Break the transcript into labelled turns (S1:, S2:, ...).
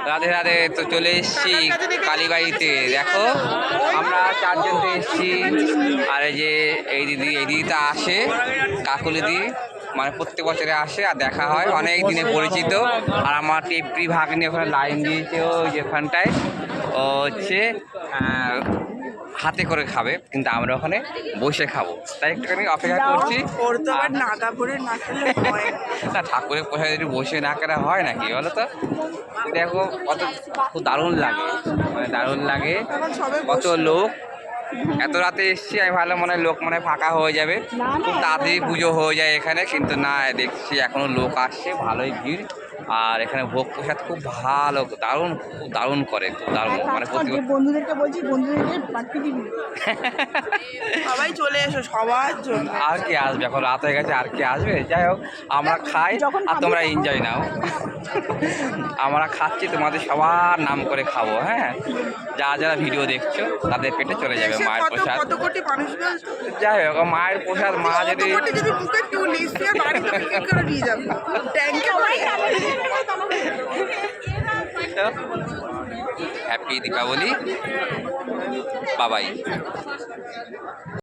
S1: রাধে রাধে। তো চলে এসেছি কালীবাড়িতে। দেখো আমরা চারজন তো এসেছি, আর এই যে এই দিদিটা আসে, কাকুলি দিদি, মানে প্রত্যেক বছরে আসে আর দেখা হয়, অনেক দিনে পরিচিত। আর আমার টেপরি ভাগ্নি ওখানে লাইন দিয়েছে, ওই যেখানটায় ও হচ্ছে হাতে করে খাবে, কিন্তু আমরা ওখানে বসে খাবো, তাই একটুখানি অপেক্ষা করছি। না, ঠাকুরের পোশাক একটু বসে না করা হয় নাকি বলো তো? দেখো কত খুব দারুণ লাগে, মানে দারুণ লাগে, কত লোক। এত রাতে এসছি, আমি ভালো মনে হয় লোক মনে হয় ফাঁকা হয়ে যাবে, খুব তাড়াতাড়ি পুজো হয়ে যায় এখানে, কিন্তু না, দেখছি এখনো লোক আসছে, ভালোই ভিড়। আর এখানে ভোগ প্রসাদ খুব ভালো, দারুণ, খুব দারুণ করে, খুব দারুণ, মানে
S2: বন্ধুদেরকে বলছি, বন্ধুদেরকে পাঠিয়ে দিবি, সবাই চলে এসো, সবার জন্য।
S1: আর কি আসবে, এখন রাত হয়ে গেছে, আর কি আসবে? যাই হোক, আমরা খাই আর তোমরা এনজয় নাও। আমরা খাচ্ছি, তোমাদের সবার নাম করে খাবো, হ্যাঁ? যারা ভিডিও দেখছো তাদের পেটে চলে যাবে মায়ের প্রসাদ।
S2: কত কোটি মানুষ,
S1: যাই হোক, মায়ের প্রসাদ মা যদি
S2: মুখে তুলিস বাড়িতে করে নিয়ে যাবে ট্যাঙ্কে করে।
S1: হ্যাপি দীপাবলি, বাবাই।